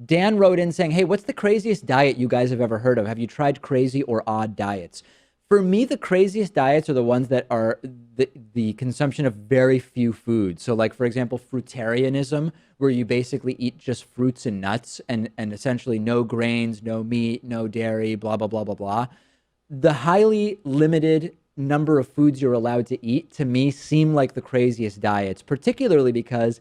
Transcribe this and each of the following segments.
Dan wrote in saying, hey, what's the craziest diet you guys have ever heard of? Have you tried crazy or odd diets? For me, the craziest diets are the ones that are the consumption of very few foods. So, like, for example, fruitarianism, where you basically eat just fruits and nuts and essentially no grains, no meat, no dairy, blah, blah, blah, blah, blah. The highly limited number of foods you're allowed to eat, to me, seem like the craziest diets, particularly because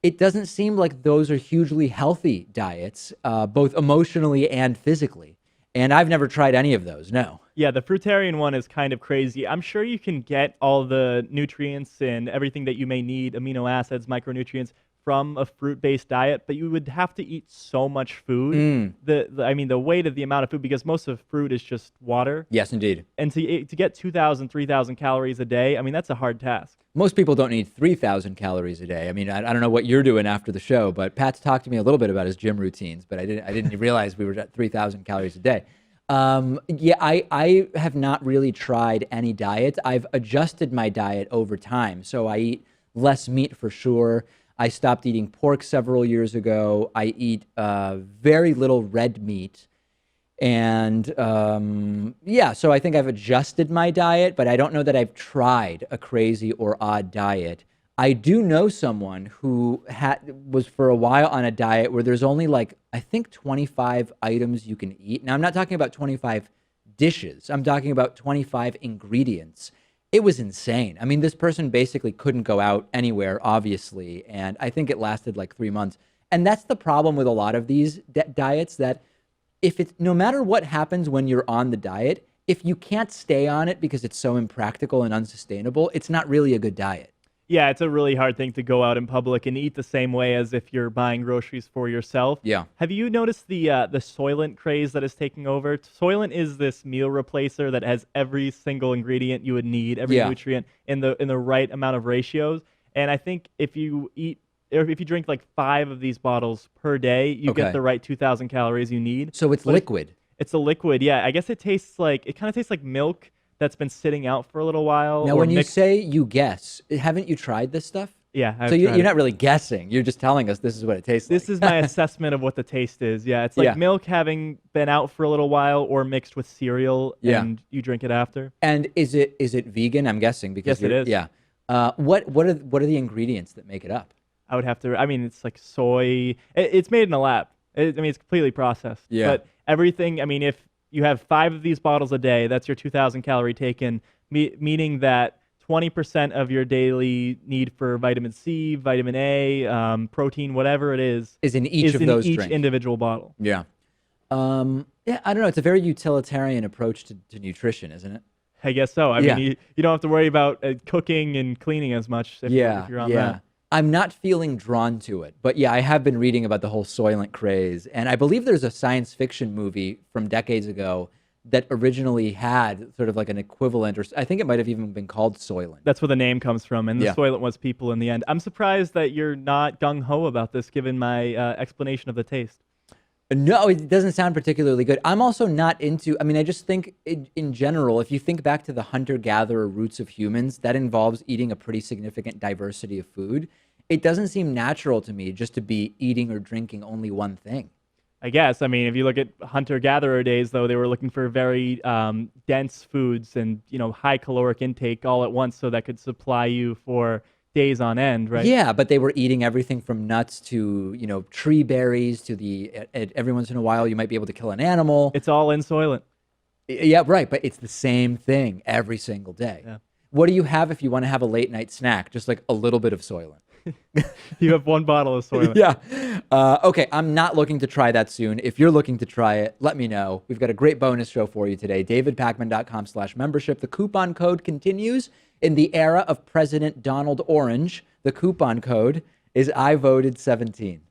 it doesn't seem like those are hugely healthy diets, both emotionally and physically. And I've never tried any of those, no. Yeah, the fruitarian one is kind of crazy. I'm sure you can get all the nutrients and everything that you may need, amino acids, micronutrients, from a fruit-based diet, but you would have to eat so much food. I mean, the weight of the amount of food, because most of fruit is just water. Yes, indeed. And to get 2,000, 3,000 calories a day, I mean, that's a hard task. Most people don't need 3,000 calories a day. I mean, I don't know what you're doing after the show, but Pat's talked to me a little bit about his gym routines, but I didn't realize we were at 3,000 calories a day. Yeah, I have not really tried any diet. I've adjusted my diet over time. So I eat less meat for sure. I stopped eating pork several years ago. I eat very little red meat. And yeah, so I think I've adjusted my diet, but I don't know that I've tried a crazy or odd diet. I do know someone who was for a while on a diet where there's only like, I think 25 items you can eat. Now, I'm not talking about 25 dishes. I'm talking about 25 ingredients. It was insane. I mean, this person basically couldn't go out anywhere, obviously, and I think it lasted like 3 months. And that's the problem with a lot of these diets, that if it's no matter what happens when you're on the diet, if you can't stay on it because it's so impractical and unsustainable, it's not really a good diet. Yeah, it's a really hard thing to go out in public and eat the same way as if you're buying groceries for yourself. Yeah. Have you noticed the Soylent craze that is taking over? Soylent is this meal replacer that has every single ingredient you would need, every nutrient in the right amount of ratios. And I think if you drink like 5 of these bottles per day, you get the right 2,000 calories you need. So it's liquid. It's a liquid, yeah. I guess it kind of tastes like milk that's been sitting out for a little while. Now, when you say you guess, haven't you tried this stuff? Yeah. So you're not really guessing. You're just telling us this is what it tastes like. This is my assessment of what the taste is. Yeah, it's like milk having been out for a little while or mixed with cereal, and you drink it after. And is it vegan? I'm guessing because yes, it is. Yeah. What are the ingredients that make it up? I would have to. I mean, it's like soy. It's made in a lab. It's completely processed. Yeah. But everything. I mean, if you have 5 of these bottles a day, that's your 2,000 calorie taken, meaning that 20% of your daily need for vitamin C, vitamin A, protein, whatever it is in each of those each drinks. individual bottle. Yeah. Yeah, I don't know. It's a very utilitarian approach to nutrition, isn't it? I guess so. I mean, you don't have to worry about cooking and cleaning as much if you're on that. I'm not feeling drawn to it, but yeah, I have been reading about the whole Soylent craze, and I believe there's a science fiction movie from decades ago that originally had sort of like an equivalent, or I think it might have even been called Soylent. That's where the name comes from, and the Soylent was people in the end. I'm surprised that you're not gung-ho about this, given my explanation of the taste. No, it doesn't sound particularly good. I'm also not into, I mean, I just think in general, if you think back to the hunter-gatherer roots of humans, that involves eating a pretty significant diversity of food. It doesn't seem natural to me just to be eating or drinking only one thing. I guess. I mean, if you look at hunter-gatherer days, though, they were looking for very dense foods and, high caloric intake all at once so that could supply you for days on end, right? Yeah, but they were eating everything from nuts to, tree berries to every once in a while you might be able to kill an animal. It's all in Soylent. Yeah, right, but it's the same thing every single day. Yeah. What do you have if you want to have a late night snack? Just like a little bit of Soylent. You have 1 bottle of Soylent. Yeah. Okay, I'm not looking to try that soon. If you're looking to try it, let me know. We've got a great bonus show for you today. davidpakman.com/membership. The coupon code continues in the era of President Donald Orange. The coupon code is I voted 17.